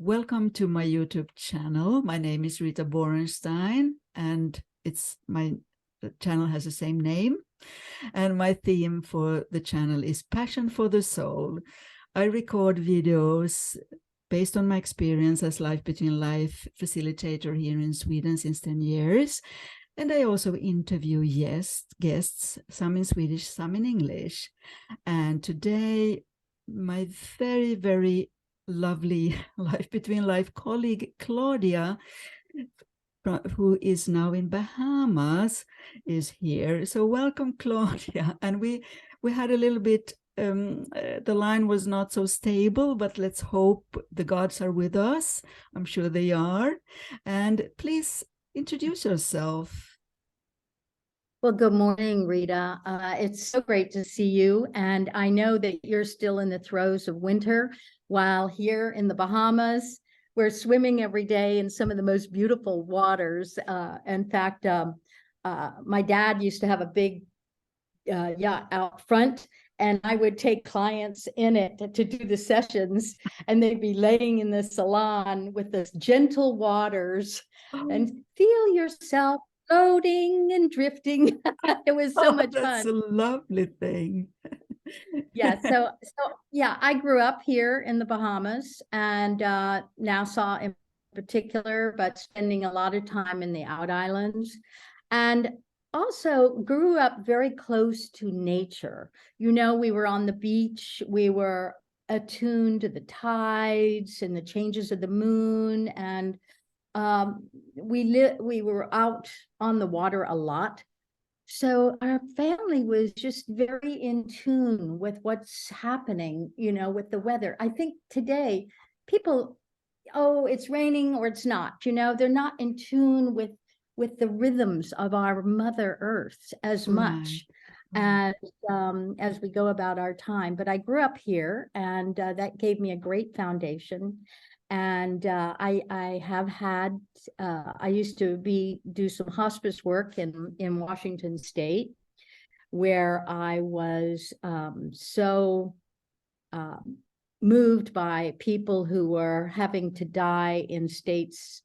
Welcome to my YouTube channel. My name is Rita Borenstein, and the channel has the same name. And my theme for the channel is Passion for the Soul. I record videos based on my experience as Life Between Life facilitator here in Sweden since 10 years. And I also interview guests, some in Swedish, some in English. And today, my very, very lovely Life Between Life colleague, Claudia, who is now in Bahamas, is here. So welcome, Claudia. And we had a little bit, the line was not so stable, but let's hope the gods are with us. I'm sure they are. And please introduce yourself. Well, good morning, Rita. It's so great to see you. And I know that you're still in the throes of winter, while here in the Bahamas, we're swimming every day in some of the most beautiful waters. In fact, my dad used to have a big yacht out front, and I would take clients in it to do the sessions, and they'd be laying in the salon with the gentle waters and feel yourself floating and drifting. It was so much fun. That's a lovely thing. Yeah, so yeah, I grew up here in the Bahamas and Nassau in particular, but spending a lot of time in the out islands, and also grew up very close to nature. You know, we were on the beach, we were attuned to the tides and the changes of the moon, and we were out on the water a lot. So our family was just very in tune with what's happening, you know, with the weather. I think today people, oh, it's raining or it's not, you know, they're not in tune with the rhythms of our Mother Earth as much as we go about our time. But I grew up here, and that gave me a great foundation. And I have had, I used to do some hospice work in Washington State, where I was so moved by people who were having to die in states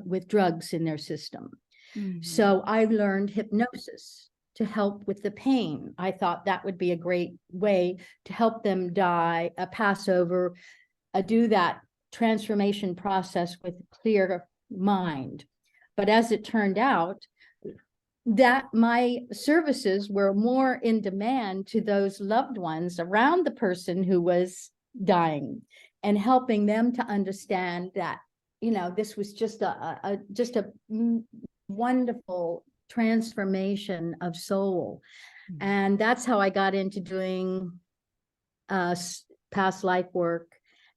with drugs in their system. Mm-hmm. So I learned hypnosis to help with the pain. I thought that would be a great way to help them die, pass over, do that transformation process with a clear mind. But as it turned out, that my services were more in demand to those loved ones around the person who was dying, and helping them to understand that, you know, this was just a wonderful transformation of soul. Mm-hmm. And that's how I got into doing past life work,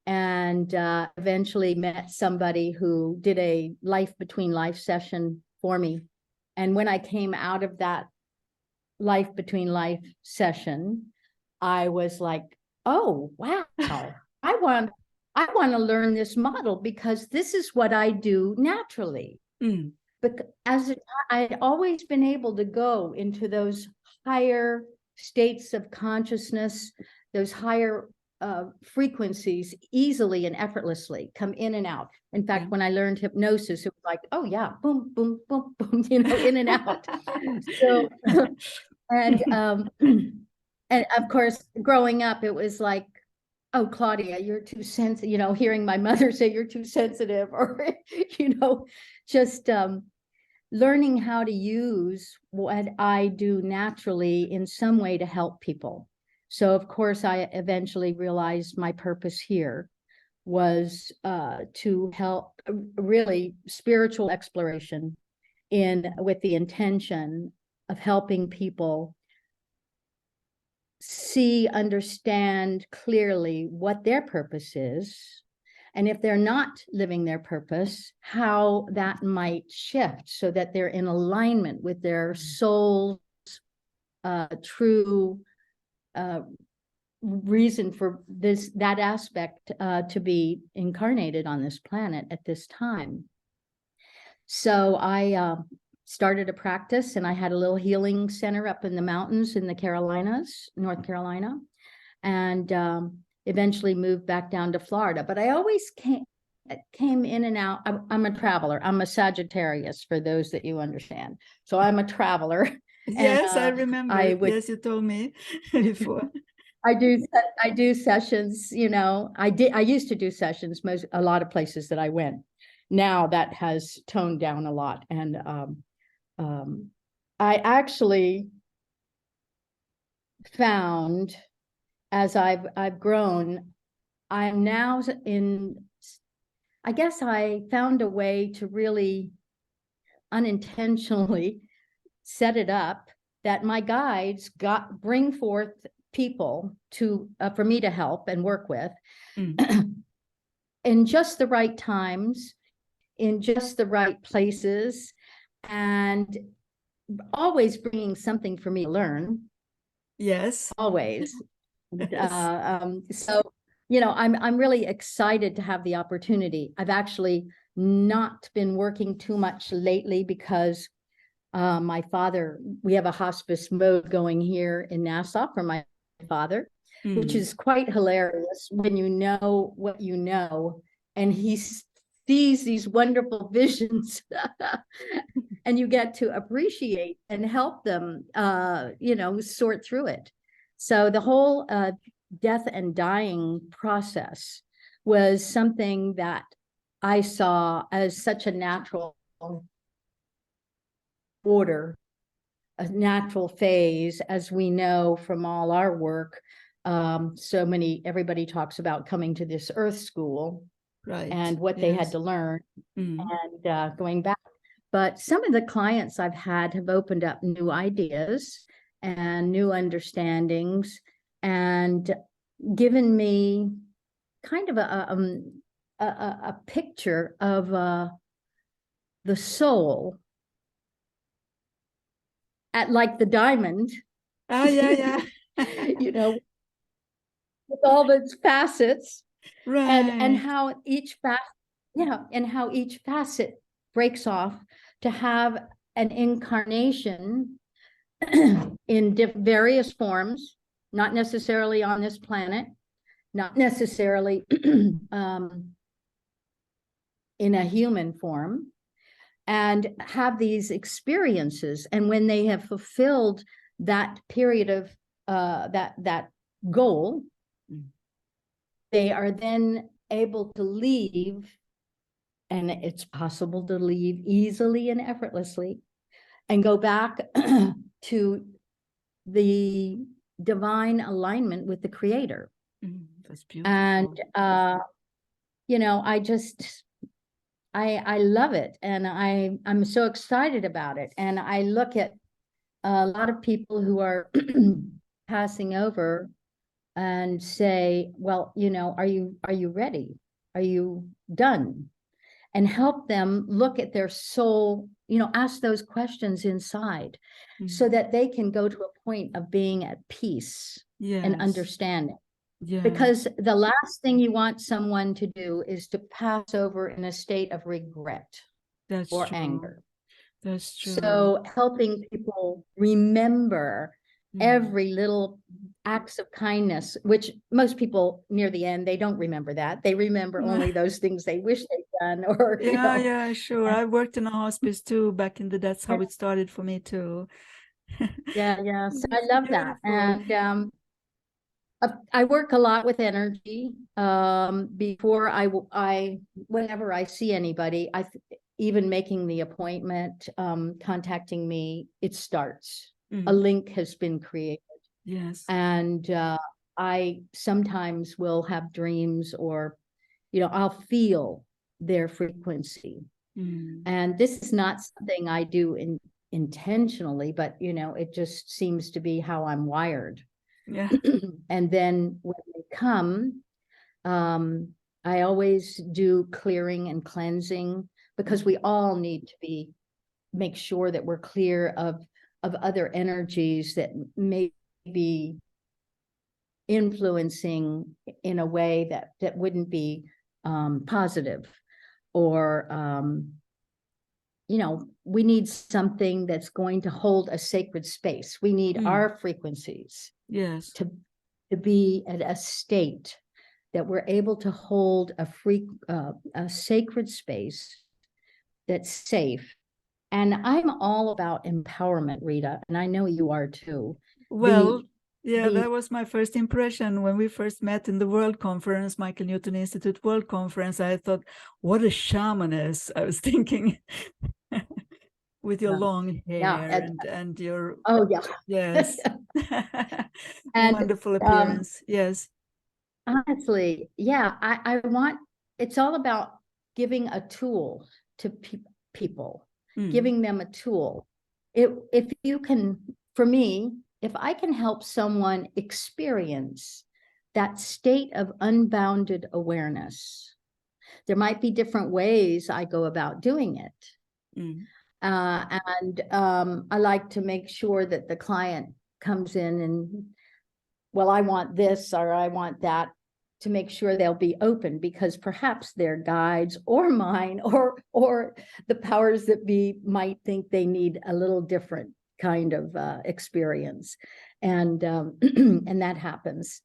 and eventually met somebody who did a Life Between Life session for me. And when I came out of that Life Between Life session, I was like, oh, wow, I want to learn this model, because this is what I do naturally. Mm. But I'd always been able to go into those higher states of consciousness, those higher frequencies easily and effortlessly, come in and out. In fact, when I learned hypnosis, it was like, oh yeah, boom, boom, boom, boom, you know, in and out. So, and of course, growing up, it was like, oh, Claudia, you're too sensitive, you know, hearing my mother say you're too sensitive, or, you know, just learning how to use what I do naturally in some way to help people. So, of course, I eventually realized my purpose here was to help, really spiritual exploration, with the intention of helping people see, understand clearly what their purpose is, and if they're not living their purpose, how that might shift so that they're in alignment with their soul's true reason for that aspect to be incarnated on this planet at this time. So I started a practice, and I had a little healing center up in the mountains in the Carolinas, North Carolina, and eventually moved back down to Florida. But I always came in and out. I'm a traveler. I'm a Sagittarius, for those that you understand. So I'm a traveler. Yes, I And remember. I would, Yes, you told me before. I do sessions, you know. I used to do sessions a lot of places that I went. Now that has toned down a lot. And I actually found, as I've grown, I'm now I guess I found a way to really unintentionally set it up that my guides bring forth people to for me to help and work with in just the right times, in just the right places, and always bringing something for me to learn. Yes. Always. Yes. So, you know, I'm really excited to have the opportunity. I've actually not been working too much lately because my father, we have a hospice mode going here in Nassau for my father, which is quite hilarious when you know what you know, and he sees these wonderful visions and you get to appreciate and help them, you know, sort through it. So the whole death and dying process was something that I saw as such a natural order, a natural phase, as we know from all our work. Everybody talks about coming to this earth school, Right. and what they had to learn and going back. But some of the clients I've had have opened up new ideas and new understandings and given me kind of a picture of the soul at like the diamond. Oh, yeah. You know, with all its facets, Right. and how each facet breaks off to have an incarnation in various forms, not necessarily on this planet, not necessarily in a human form, and have these experiences. And when they have fulfilled that period of that goal, they are then able to leave, and it's possible to leave easily and effortlessly and go back to the divine alignment with the creator. That's beautiful. And you know, I love it, and I'm so excited about it. And I look at a lot of people who are passing over and say, well, you know, are you ready? Are you done? And help them look at their soul, you know, ask those questions inside so that they can go to a point of being at peace and understanding. Yeah. Because the last thing you want someone to do is to pass over in a state of regret or anger. That's true. So helping people remember every little acts of kindness, which most people near the end, they don't remember that. They remember only those things they wish they'd done, or you know. Yeah, sure. I worked in a hospice too back in that's how it started for me too. Yeah. So I love that. And I work a lot with energy. Before whenever I see anybody, even making the appointment, contacting me, it starts. A link has been created. Yes. And I sometimes will have dreams, or, you know, I'll feel their frequency. And this is not something I do intentionally, but, you know, it just seems to be how I'm wired. Yeah. And then when they come, I always do clearing and cleansing, because we all need to make sure that we're clear of other energies that may be influencing in a way that wouldn't be positive, or you know, we need something that's going to hold a sacred space. We need our frequencies to be at a state that we're able to hold a sacred space that's safe. And I'm all about empowerment, Rita, and I know you are too. Well, yeah, that was my first impression when we first met in the World Conference, Michael Newton Institute World Conference. I thought, what a shamaness, I was thinking, with your long hair and your, oh yeah, yes, and wonderful appearance. Yes. Honestly, yeah, I want, it's all about giving a tool to people, giving them a tool. If you can, for me, if I can help someone experience that state of unbounded awareness, there might be different ways I go about doing it. I like to make sure that the client comes in and, well, I want this or I want that, to make sure they'll be open, because perhaps their guides or mine or the powers that be might think they need a little different kind of experience, and and that happens.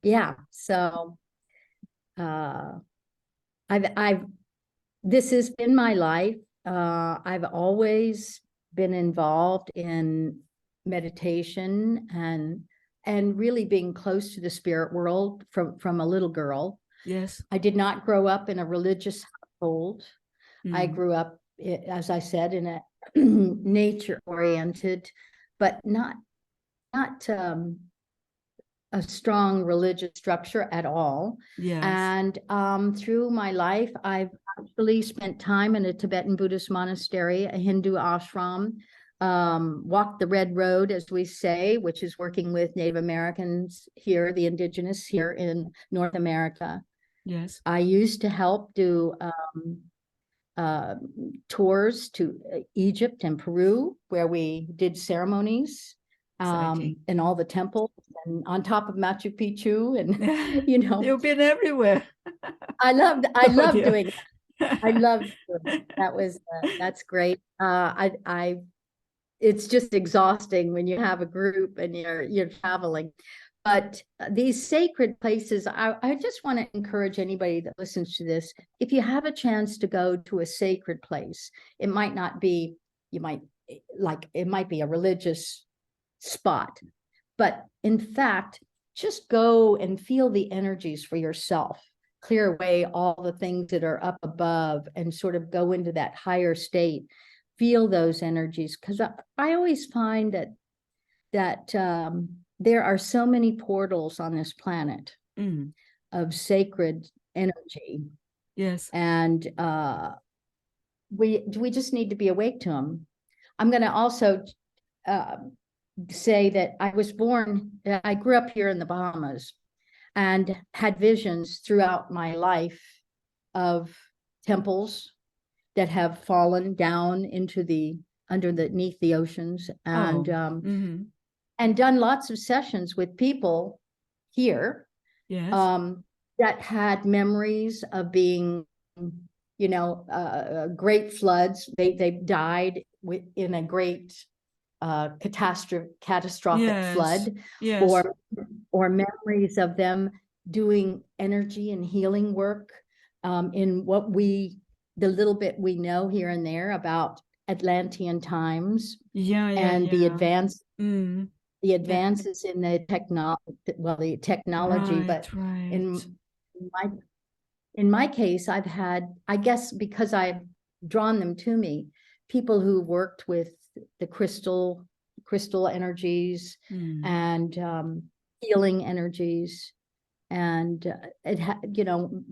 Yeah, so I've this has been my life. I've always been involved in meditation and really being close to the spirit world from a little girl. Yes. I did not grow up in a religious household. I grew up, as I said, in a nature-oriented, but not a strong religious structure at all. Yes. And through my life, I've actually spent time in a Tibetan Buddhist monastery, a Hindu ashram, walked the red road, as we say, which is working with Native Americans here, the indigenous here in North America. Yes. I used to help do tours to Egypt and Peru, where we did ceremonies in all the temples and on top of Machu Picchu, and you know, you've been everywhere. I loved doing that. I loved doing it. That was that's great. It's just exhausting when you have a group and you're traveling. But these sacred places, I just want to encourage anybody that listens to this, if you have a chance to go to a sacred place, it might not be, it might be a religious spot, but in fact, just go and feel the energies for yourself, clear away all the things that are up above and sort of go into that higher state, feel those energies. Because I always find that there are so many portals on this planet of sacred energy. Yes. And we just need to be awake to them. I'm going to also say that I grew up here in the Bahamas and had visions throughout my life of temples that have fallen down into underneath the oceans, and and done lots of sessions with people here, yes, that had memories of being, great floods. They died in a great catastrophic flood, yes, or memories of them doing energy and healing work in the little bit we know here and there about Atlantean times, the advances in the technology, but in my case, I've had, I guess because I've drawn them to me, people who worked with the crystal energies and healing energies, and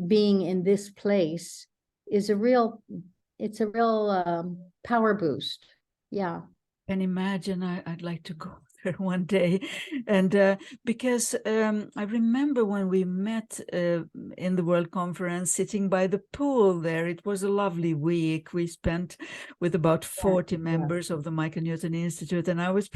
being in this place is a real power boost. Yeah. Can imagine. I'd like to go there one day. And because I remember when we met in the World Conference, sitting by the pool there, it was a lovely week we spent with about 40 members of the Michael Newton Institute, and I was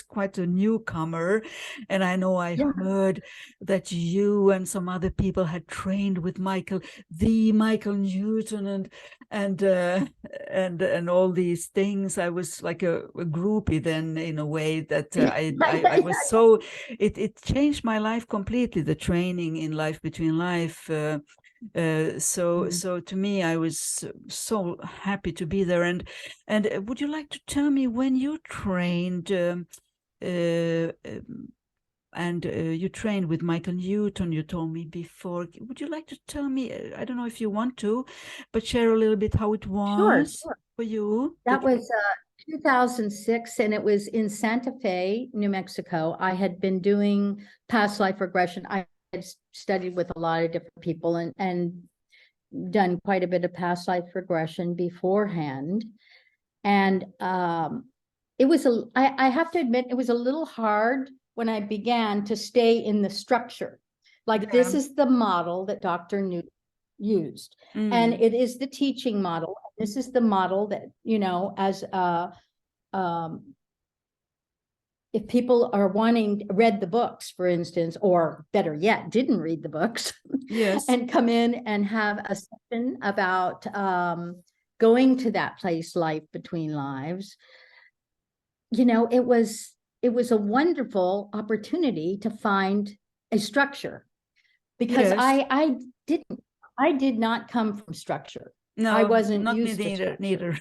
quite a newcomer, and I know I heard that you and some other people had trained with Michael Newton, and all these things. I was like a groupie then, in a way, that I was so, it changed my life completely, the training in Life Between Life. So to me, I was so happy to be there. And would you like to tell me when you trained, and you trained with Michael Newton, you told me before. Would you like to tell me, I don't know if you want to, but share a little bit how it was Sure. for you? That was 2006, and it was in Santa Fe, New Mexico. I had been doing past life regression. I had studied with a lot of different people and done quite a bit of past life regression beforehand. And it was, I have to admit, it was a little hard when I began to stay in the structure. Like, this is the model that Dr. Newton used. And it is the teaching model. This is the model that, you know, as if people are read the books, for instance, or better yet, didn't read the books, Yes, and come in and have a session about going to that place, Life Between Lives, you know, it was a wonderful opportunity to find a structure, because yes. I did not come from structure. No, I wasn't not me used to structure. neither.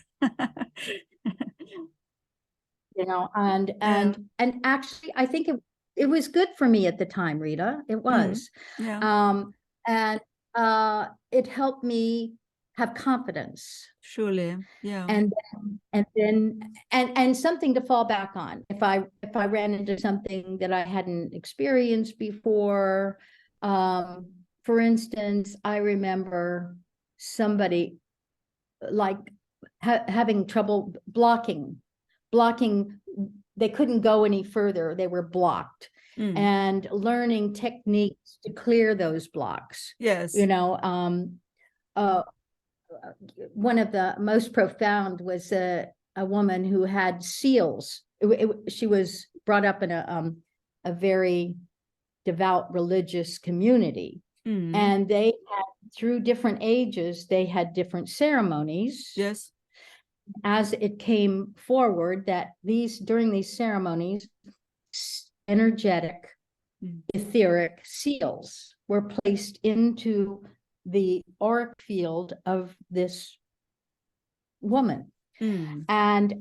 You know, and Yeah. actually, I think it was good for me at the time, Rita. It was. Yeah, And it helped me have confidence, surely. Yeah. and then and something to fall back on if I ran into something that I hadn't experienced before. For instance, I remember somebody like having trouble blocking. They couldn't go any further, they were blocked. And learning techniques to clear those blocks. Yes. You know, one of the most profound was a woman who had seals. She was brought up in a very devout religious community. And they had, through different ages, they had different ceremonies. Yes. As it came forward that during these ceremonies, energetic, etheric seals were placed into the auric field of this woman. And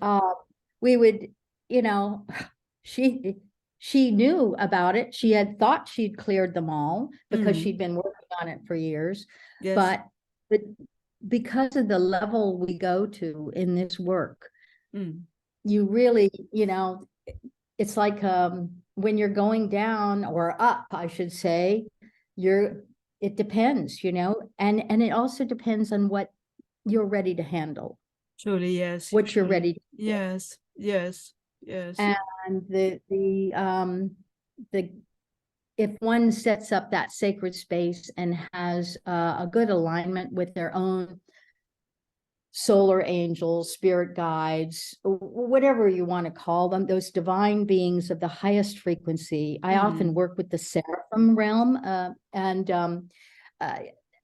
we would, you know, she knew about it. She had thought she'd cleared them all because she'd been working on it for years. Yes. But because of the level we go to in this work, you really, you know, it's like when you're going down or up, I should say, it depends, you know, and it also depends on what you're ready to handle. Surely, yes. What you're ready to do. Yes. And if one sets up that sacred space and has a good alignment with their own solar angels, spirit guides, whatever you want to call them, those divine beings of the highest frequency. I often work with the seraphim realm, and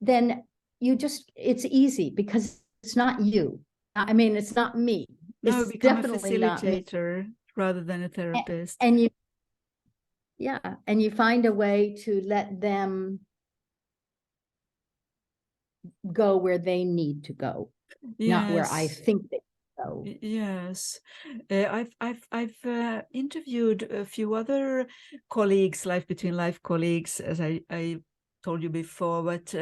then it's easy because it's not you. I mean, it's not me. No, It's become a definitely not me. facilitator rather than a therapist. And you find a way to let them go where they need to go, not where I think they go. Yes, I've interviewed a few other colleagues, Life Between Life colleagues, as I told you before, but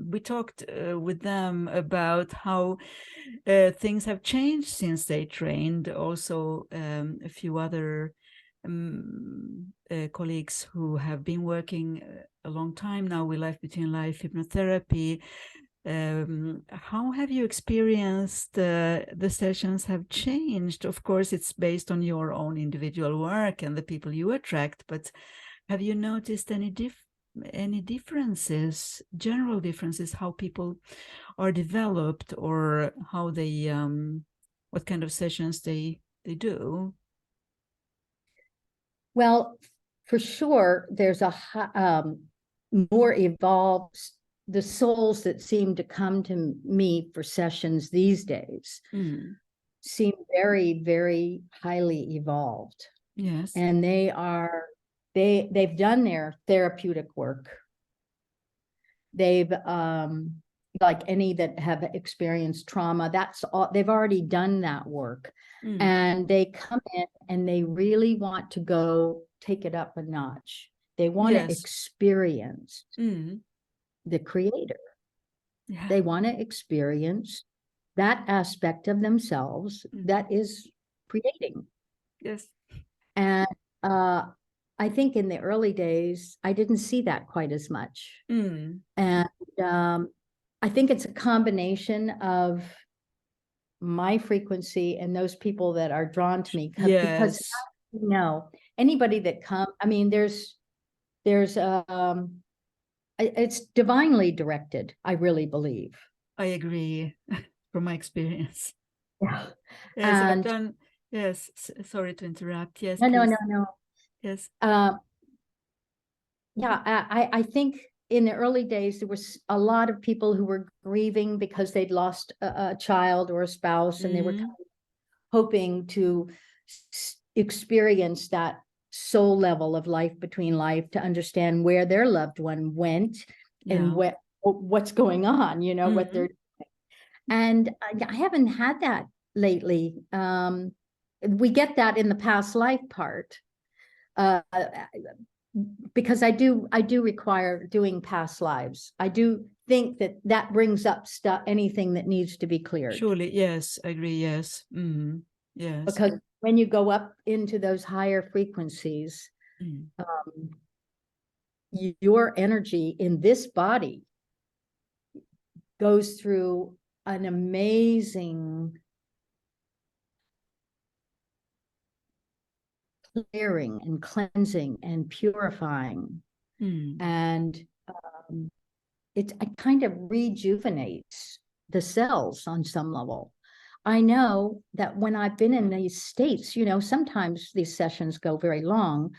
we talked with them about how things have changed since they trained. Also, a few other colleagues who have been working a long time now with Life Between Life hypnotherapy. How have you experienced the sessions have changed? Of course, it's based on your own individual work and the people you attract, but have you noticed any differences, general differences, how people are developed, or how they what kind of sessions they do? Well, for sure, there's a more evolved, the souls that seem to come to me for sessions these days seem very, very highly evolved. Yes. And they've done their therapeutic work. They've like any that have experienced trauma, that's all, they've already done that work. And they come in and they really want to go take it up a notch. They want to experience the creator. Yeah. They want to experience that aspect of themselves that is creating. Yes. And I think in the early days, I didn't see that quite as much. And I think it's a combination of my frequency and those people that are drawn to me. Because, you know, anybody that comes, I mean, it's divinely directed, I really believe. I agree from my experience. Yeah. Yes, I've done, yes, sorry to interrupt. Yes, no, please. no. Yes. Yeah, I think in the early days, there was a lot of people who were grieving because they'd lost a child or a spouse, and they were kind of hoping to experience that soul level of life between life to understand where their loved one went and what's going on, you know, what they're doing. And I haven't had that lately. We get that in the past life part. Because I do require doing past lives. I do think that brings up stuff, anything that needs to be cleared. Surely, yes, I agree, yes. Yes. Because when you go up into those higher frequencies, your energy in this body goes through an amazing clearing and cleansing and purifying. And it kind of rejuvenates the cells on some level. I know that when I've been in these states, you know, sometimes these sessions go very long.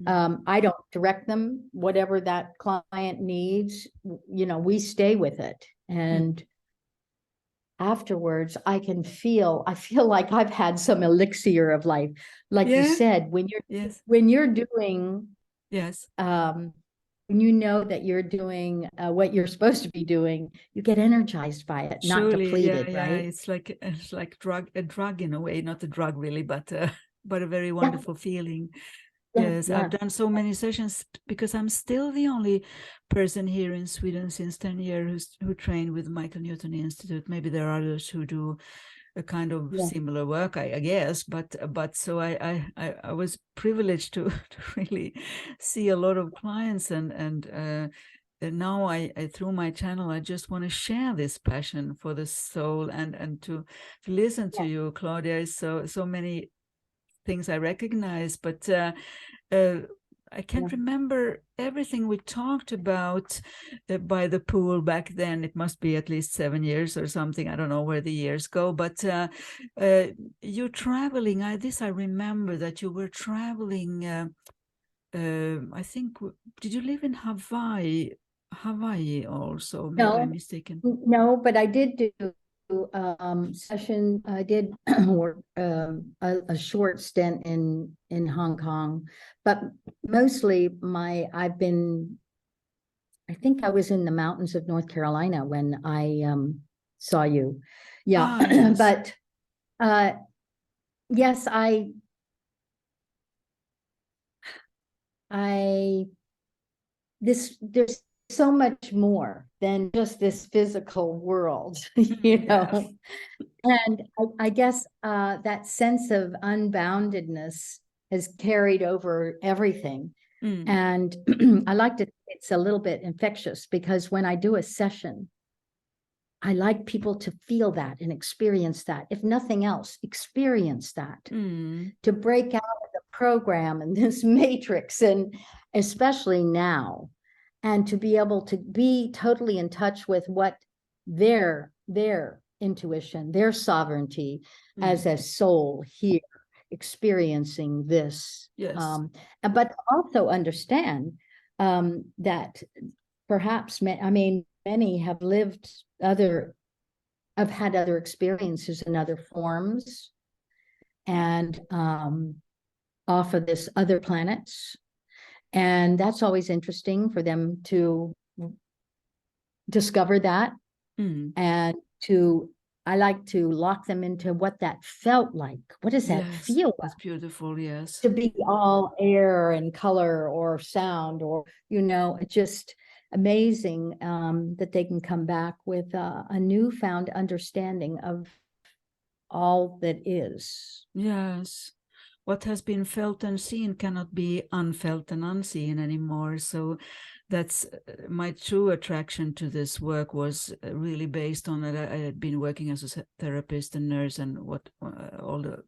I don't direct them, whatever that client needs, you know, we stay with it. And afterwards, I feel like I've had some elixir of life. Like you said, when you're doing, when you know that you're doing what you're supposed to be doing, you get energized by it, not depleted, right? It's like a drug in a way, not a drug really, but a very wonderful feeling. Yes, I've done so many sessions because I'm still the only person here in Sweden since 10 years who trained with Michael Newton Institute. Maybe there are others who do a kind of similar work, I guess, but so I was privileged to really see a lot of clients, and now I through my channel I just want to share this passion for the soul, and to listen to you, Claudia. Is so many things I recognize, but I can't remember everything we talked about by the pool back then. It must be at least 7 years or something. I don't know where the years go, but you're traveling. I remember that you were traveling. I think, did you live in Hawaii also? Maybe I'm mistaken. No, but I did do session. I did a short stint in Hong Kong, but mostly I think I was in the mountains of North Carolina when I saw you. Yes. But yes, there's so much more than just this physical world, you know. And I guess that sense of unboundedness has carried over everything. And I like to think it's a little bit infectious, because when I do a session, I like people to feel that and experience that. If nothing else, experience that. To break out of the program and this matrix, and especially now, and to be able to be totally in touch with what their intuition, their sovereignty as a soul here experiencing this. But also understand that perhaps, many have had other experiences in other forms, and off of this other planets. And that's always interesting for them to discover that. And I like to lock them into what that felt like. What does that feel like? That's beautiful, yes. To be all air and color or sound, or, it's just amazing that they can come back with a newfound understanding of all that is. Yes. What has been felt and seen cannot be unfelt and unseen anymore. So that's my true attraction to this work was really based on that. I had been working as a therapist and nurse and all the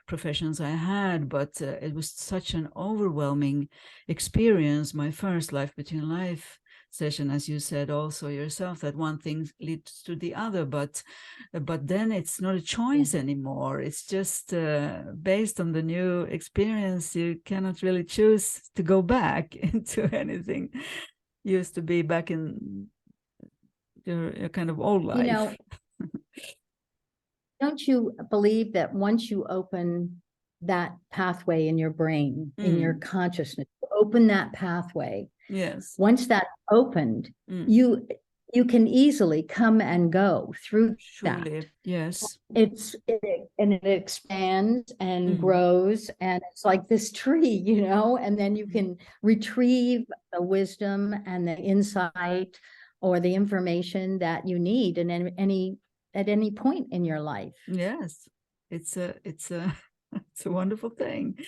professions I had, but it was such an overwhelming experience. My first Life Between Life session, as you said also yourself, that one thing leads to the other, but then it's not a choice anymore. It's just based on the new experience. You cannot really choose to go back into anything used to be back in your kind of old life. Don't you believe that once you open that pathway in your brain, in your consciousness, open that pathway, yes, once that's opened, you can easily come and go through that. Yes, and it expands and grows, and it's like this tree, and then you can retrieve the wisdom and the insight or the information that you need at any point in your life. Yes, it's a it's a wonderful thing.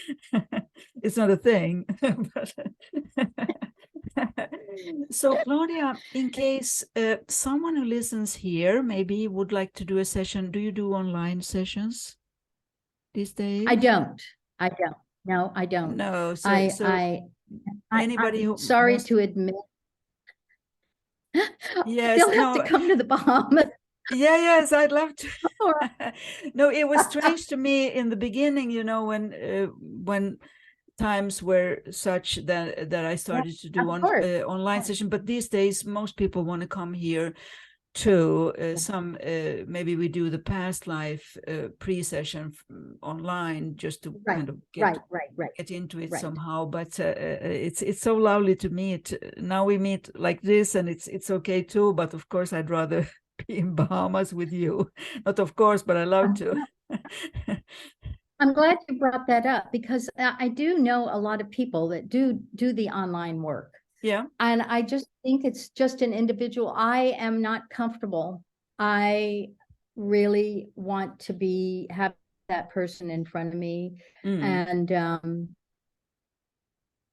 It's not a thing, but so Claudia, in case someone who listens here maybe would like to do a session, do you do online sessions these days? I don't. No, I don't. No, I'm sorry to admit. Yes, they'll have to come to the Bahamas. Yes, I'd love to. No, it was strange to me in the beginning, when times were such that I started to do online session. But these days, most people want to come here too. Some maybe we do the past life pre-session online just to kind of get into it somehow. But it's so lovely to meet. Now we meet like this, and it's okay too. But of course, I'd rather be in Bahamas with you. Not of course, but I love to. I'm glad you brought that up, because I do know a lot of people that do the online work. Yeah. And I just think it's just an individual. I am not comfortable. I really want to have that person in front of me. And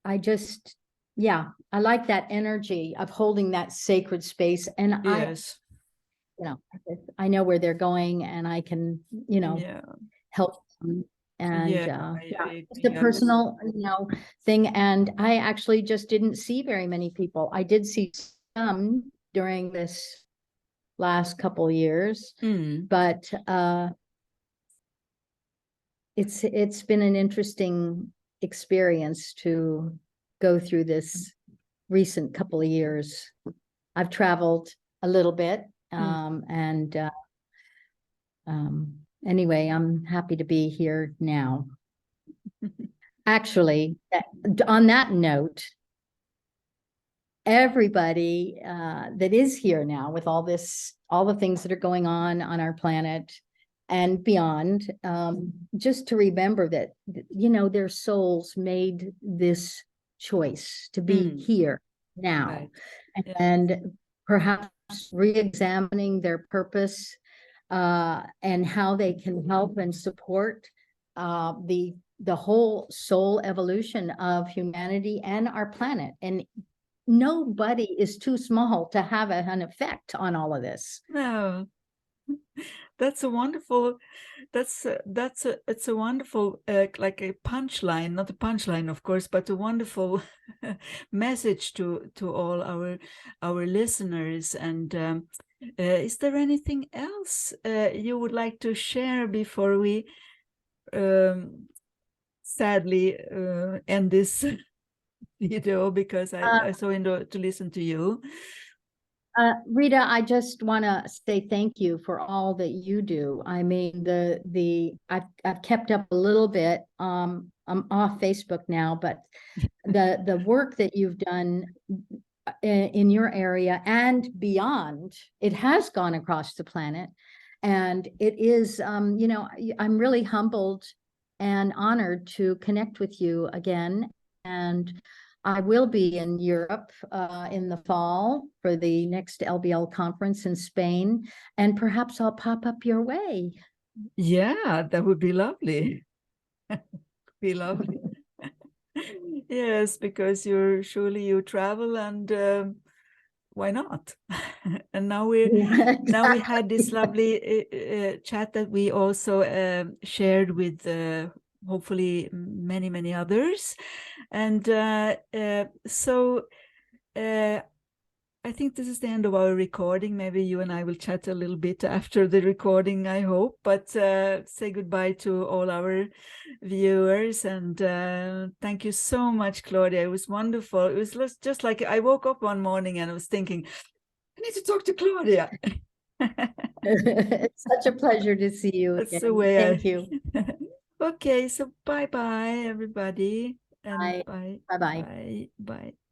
I just, I like that energy of holding that sacred space. And yes. I know where they're going, and I can, help them. And it's a personal, thing. And I actually just didn't see very many people. I did see some during this last couple of years, but it's been an interesting experience to go through this recent couple of years. I've traveled a little bit, anyway, I'm happy to be here now. Actually, on that note, everybody that is here now with all the things that are going on our planet and beyond, just to remember that, their souls made this choice to be here now, and perhaps re-examining their purpose and how they can help and support the whole soul evolution of humanity and our planet. And nobody is too small to have an effect on all of this. No, that's a wonderful. It's a wonderful like a punchline, not a punchline, of course, but a wonderful message to all our listeners. And is there anything else you would like to share before we sadly end this video, because I so enjoy to listen to you. Rita, I just want to say thank you for all that you do. I mean, I've kept up a little bit on I'm off Facebook now, but the work that you've done in your area and beyond, it has gone across the planet. And it is, you know, I'm really humbled and honored to connect with you again. And I will be in Europe in the fall for the next LBL conference in Spain, and perhaps I'll pop up your way. Yeah, that would be lovely. Be lovely. Yes, because you travel, and why not? And now we had this lovely chat that we also shared with hopefully many others, and so I think this is the end of our recording. Maybe you and I will chat a little bit after the recording, I hope, but say goodbye to all our viewers. And thank you so much, Claudia. It was wonderful. It was just like I woke up one morning and I was thinking, I need to talk to Claudia. It's such a pleasure to see you That's again. the way Thank you. Okay, so bye-bye, everybody. And Bye. bye. Bye-bye. Bye. Bye.